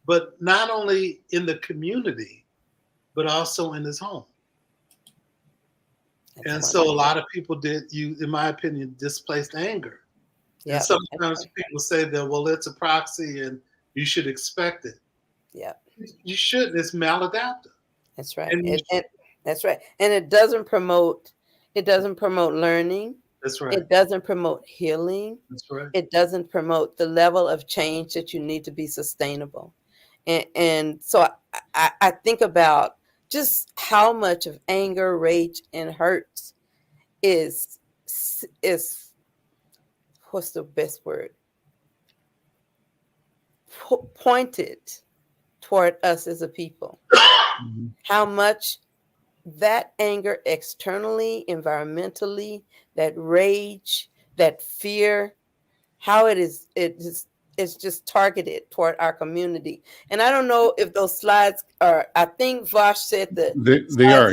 but not only in the community, but also in his home. And so a lot of people did, in my opinion, displaced anger. Yeah. And sometimes people say that, well, it's a proxy and you should expect it. Yeah. You shouldn't. It's maladaptive. That's right. And And that's right. And it doesn't promote learning. That's right. It doesn't promote healing. That's right. It doesn't promote the level of change that you need to be sustainable. And so I think about just how much of anger, rage, and hurt is what's the best word? Pointed toward us as a people. How much that anger externally, environmentally, that rage, that fear, how it's just targeted toward our community. And I don't know if those slides are, I think Vosh said that They are.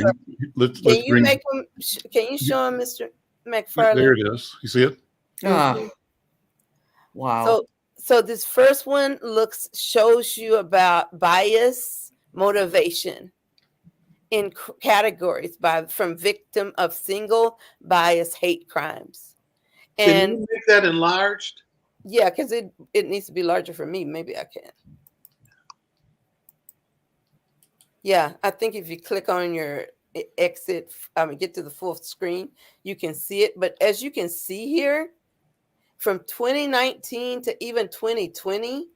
Let's can you bring. make them, can you show them, Mr. McFarlane? There it is. You see it? Ah, wow. So this first one shows you about bias, motivation in categories from victim of single bias hate crimes. Can And you make that enlarged? yeah, because it needs to be larger for me. Maybe I can. Yeah, I think if you click on your exit, get to the full screen, you can see it. But as you can see here, from 2019 to even 2020,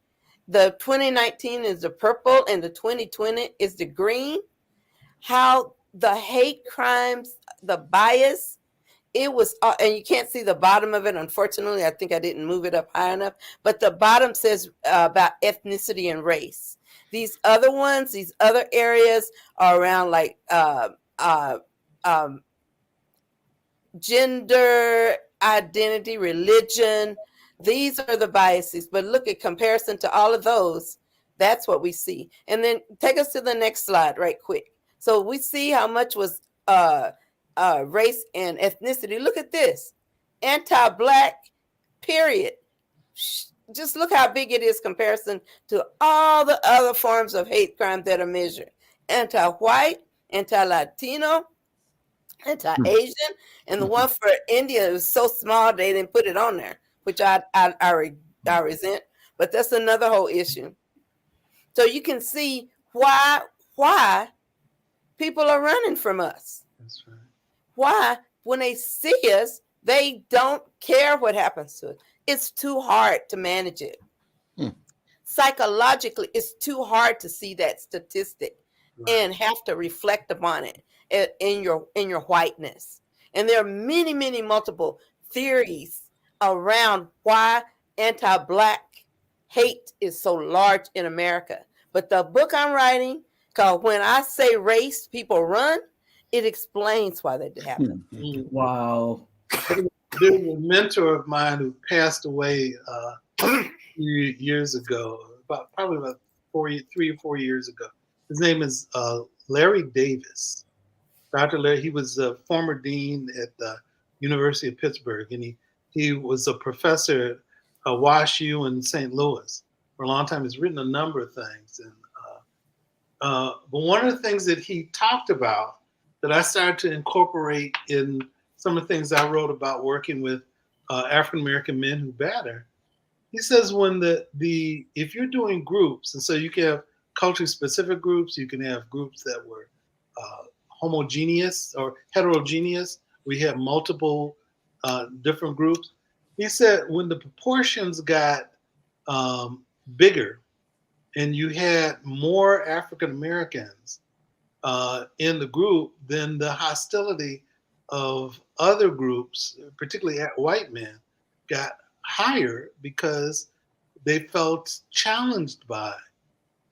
the 2019 is the purple and the 2020 is the green. How the hate crimes, the bias, it was, and you can't see the bottom of it, unfortunately. I think I didn't move it up high enough. But the bottom says about ethnicity and race. These other ones, these other areas are around like gender, identity, religion. These are the biases. But look at comparison to all of those. That's what we see. And then take us to the next slide right quick. So we see how much was race and ethnicity. Look at this. Anti-Black, period. Just look how big it is comparison to all the other forms of hate crime that are measured. Anti-white, anti-Latino, anti-Asian, and the one for India was so small they didn't put it on there, which I resent. But that's another whole issue. So you can see why people are running from us. That's right. Why, when they see us, they don't care what happens to us. It's too hard to manage it. Psychologically, it's too hard to see that statistic and have to reflect upon it in your whiteness. And there are many, many multiple theories around why anti-Black hate is so large in America. But the book I'm writing, called When I Say Race, People Run, it explains why that happened. Wow. There was a mentor of mine who passed away a few years ago, probably about 3 or 4 years ago. His name is Larry Davis. Dr. Larry, he was a former dean at the University of Pittsburgh, and he was a professor at WashU in St. Louis for a long time. He's written a number of things. But one of the things that he talked about that I started to incorporate in some of the things I wrote about working with African-American men who batter, he says when if you're doing groups, and so you can have culturally specific groups, you can have groups that were homogeneous or heterogeneous, we have multiple different groups. He said when the proportions got bigger and you had more African Americans in the group, then the hostility of other groups, particularly white men, got higher because they felt challenged by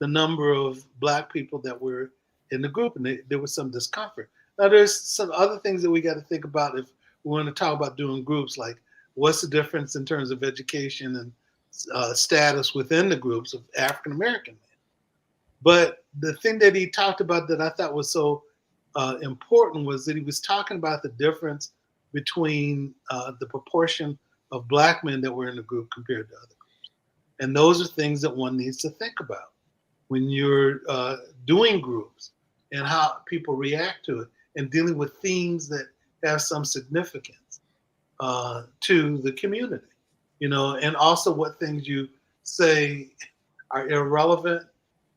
the number of Black people that were in the group, and there was some discomfort. Now, there's some other things that we got to think about if we want to talk about doing groups, like what's the difference in terms of education and status within the groups of African American men. But the thing that he talked about that I thought was so important was that he was talking about the difference between the proportion of Black men that were in the group compared to other groups. And those are things that one needs to think about when you're doing groups and how people react to it and dealing with themes that have some significance to the community, and also what things you say are irrelevant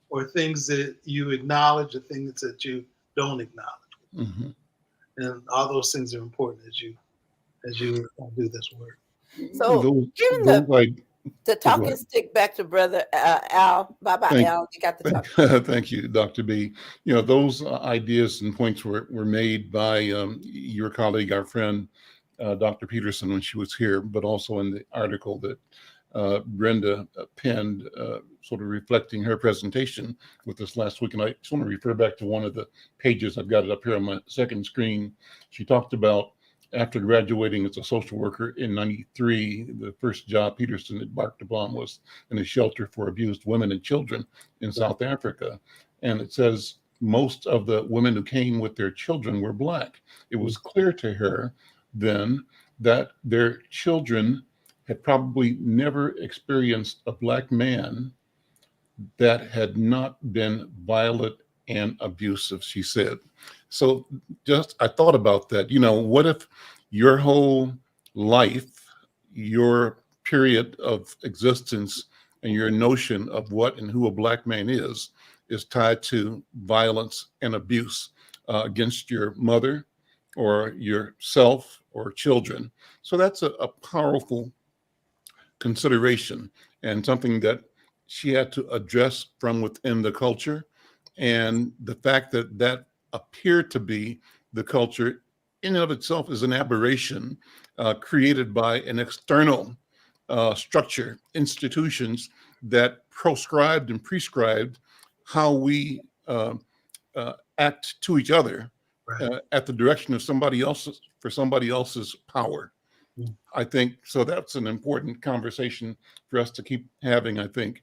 or things that you acknowledge or things that you don't acknowledge. Mm-hmm. And all those things are important as you do this work. So giving the Go talking ahead. stick back to Brother Al. Bye-bye, Al. You got the talk. Thank you, Dr. B. Those ideas and points were made by your colleague, our friend, Dr. Peterson, when she was here, but also in the article that Brenda penned, sort of reflecting her presentation with us last week. And I just want to refer back to one of the pages. I've got it up here on my second screen. She talked about after graduating as a social worker in '93, the first job Peterson embarked upon was in a shelter for abused women and children in South Africa. And it says most of the women who came with their children were Black. It was clear to her then that their children had probably never experienced a Black man that had not been violent and abusive, she said. So I thought about that. What if your whole life, your period of existence, and your notion of what and who a Black man is tied to violence and abuse against your mother or yourself or children. So that's a powerful consideration and something that she had to address from within the culture. And the fact that appeared to be the culture in and of itself is an aberration created by an external structure, institutions that proscribed and prescribed how we act to each other at the direction of somebody else's power. I think so. That's an important conversation for us to keep having. I think,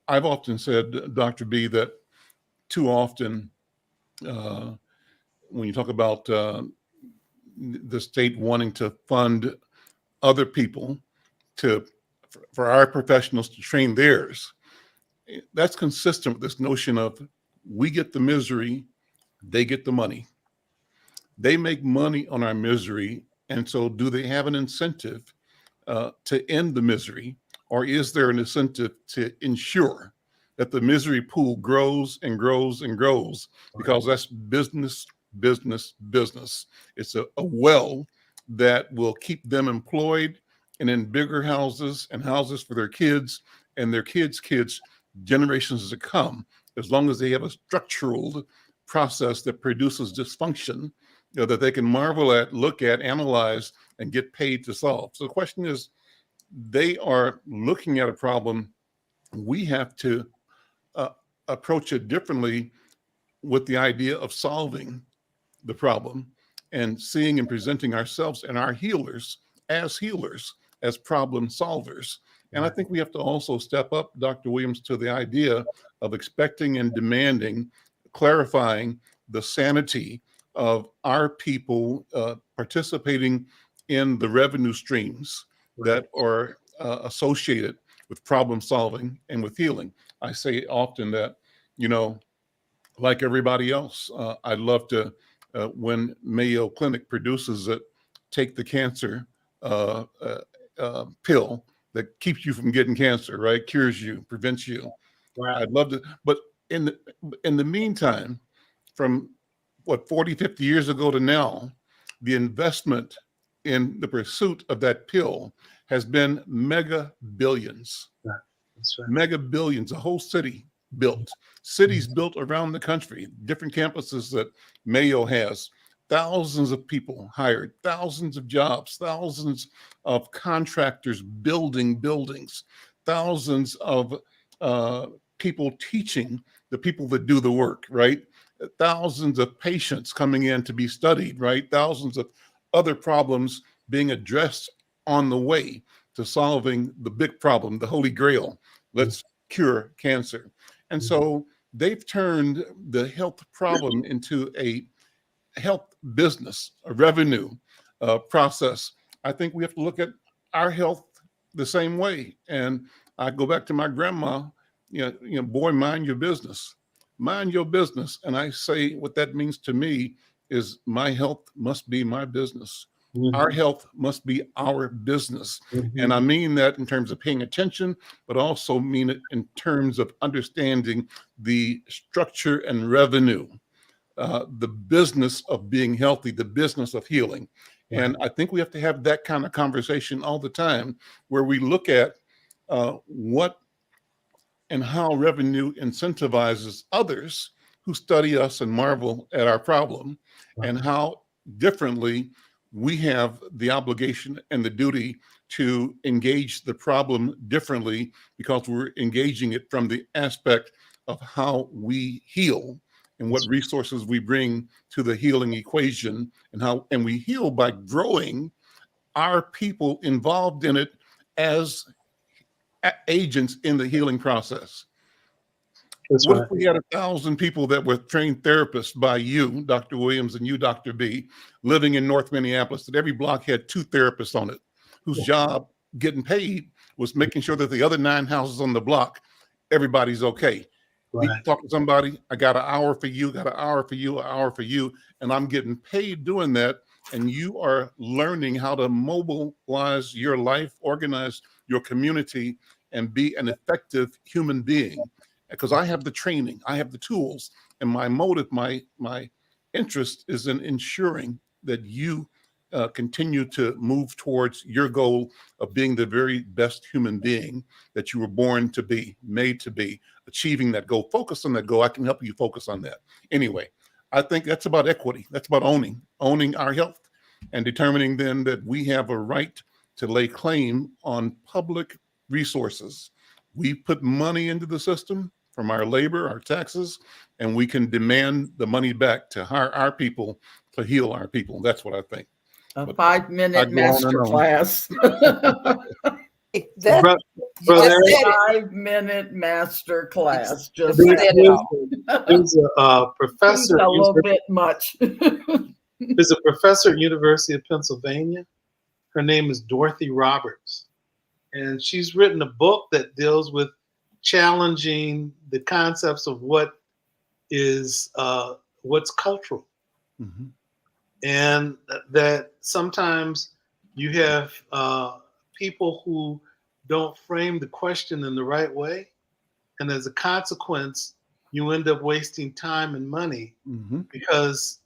I've often said, Dr. B, that too often when you talk about the state wanting to fund other people for our professionals to train theirs, that's consistent with this notion of we get the misery, they get the money. They make money on our misery. And so do they have an incentive to end the misery? Or is there an incentive to ensure that the misery pool grows and grows and grows? Because that's business, business, business. It's a well that will keep them employed and in bigger houses and houses for their kids and their kids' kids, generations to come, as long as they have a structural process that produces dysfunction that they can marvel at, look at, analyze, and get paid to solve. So the question is, they are looking at a problem. We have to approach it differently with the idea of solving the problem and seeing and presenting ourselves and our healers, as problem solvers, And I think we have to also step up, Dr. Williams, to the idea of expecting and demanding, clarifying the sanity of our people participating in the revenue streams that are associated with problem solving and with healing. I say often that, you know, like everybody else, I'd love to, when Mayo Clinic produces it, take the cancer pill that keeps you from getting cancer, right? Cures you, prevents you. Right. I'd love to, but in the meantime, from what, 40, 50 years ago to now, the investment in the pursuit of that pill has been mega billions. Right. That's right. Mega billions, a whole city built, cities built around the country, different campuses that Mayo has, thousands of people hired, thousands of jobs, thousands of contractors building buildings, thousands of people teaching the people that do the work, right? Thousands of patients coming in to be studied, right? Thousands of other problems being addressed on the way to solving the big problem, the Holy Grail. Let's cure cancer. And so they've turned the health problem into a health business, a revenue process. I think we have to look at our health the same way. And I go back to my grandma, you know, boy, mind your business. Mind your business. And I say what that means to me is my health must be my business. Mhm. Our health must be our business. Mhm. And I mean that in terms of paying attention, but also mean it in terms of understanding the structure and revenue, the business of being healthy, the business of healing. And I think we have to have that kind of conversation all the time where we look at what and how revenue incentivizes others who study us and marvel at our problem, and how differently we have the obligation and the duty to engage the problem differently because we're engaging it from the aspect of how we heal and what resources we bring to the healing equation, and we heal by growing our people involved in it as agents in the healing process. That's What right. if we had 1,000 people that were trained therapists by you, Dr. Williams, and you, Dr. B, living in North Minneapolis, that every block had 2 therapists on it, whose job, getting paid, was making sure that the other 9 houses on the block, everybody's okay. Right. Need to talk to somebody, I got an hour for you, got an hour for you, an hour for you, and I'm getting paid doing that. And you are learning how to mobilize your life, organize your community, and be an effective human being. Because I have the training, I have the tools, and my motive, my interest is in ensuring that you continue to move towards your goal of being the very best human being that you were born to be, made to be, achieving that goal. Focus on that goal. I can help you focus on that. Anyway, I think that's about equity. That's about owning our health, and determining then that we have a right to lay claim on public resources. We put money into the system from our labor, our taxes, and we can demand the money back to hire our people to heal our people. That's what I think. A But 5-minute I go on and master on. class. That, Bro- you Brother just Eric, said it. 5-minute master class. Just There- saying. there's a Seems professor. a little bit much. There's a professor at University of Pennsylvania. Her name is Dorothy Roberts, and she's written a book that deals with challenging the concepts of what is what's cultural, Mhm. and that sometimes you have people who don't frame the question in the right way, and as a consequence, you end up wasting time and money Mhm. because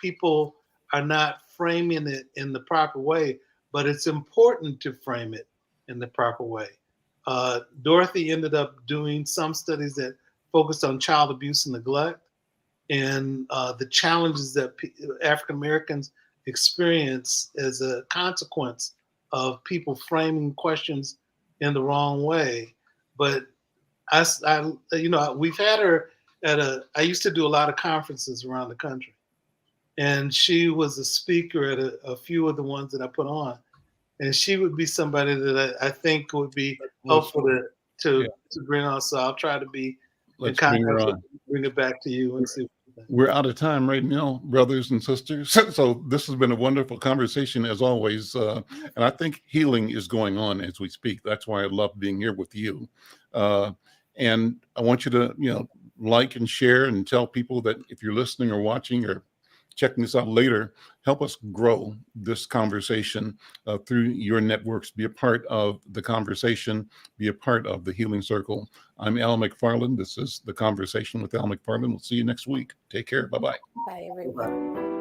people are not framing it in the proper way. But it's important to frame it in the proper way. Dorothy ended up doing some studies that focused on child abuse and neglect, and the challenges that African Americans experience as a consequence of people framing questions in the wrong way. But we've had her I used to do a lot of conferences around the country, and she was a speaker at a few of the ones that I put on. and she would be somebody that I think would be helpful to bring on. So I'll try to be Let's in bring her contact, on. bring it back to you and see. We're out of time right now, brothers and sisters. So this has been a wonderful conversation as always. And I think healing is going on as we speak. That's why I love being here with you. And I want you to, like and share and tell people that if you're listening or watching or checking this out later, help us grow this conversation through your networks. Be a part of the conversation, be a part of the Healing Circle. I'm Al McFarlane. This is The Conversation with Al McFarlane. We'll see you next week. Take care. Bye-bye. Bye, everyone.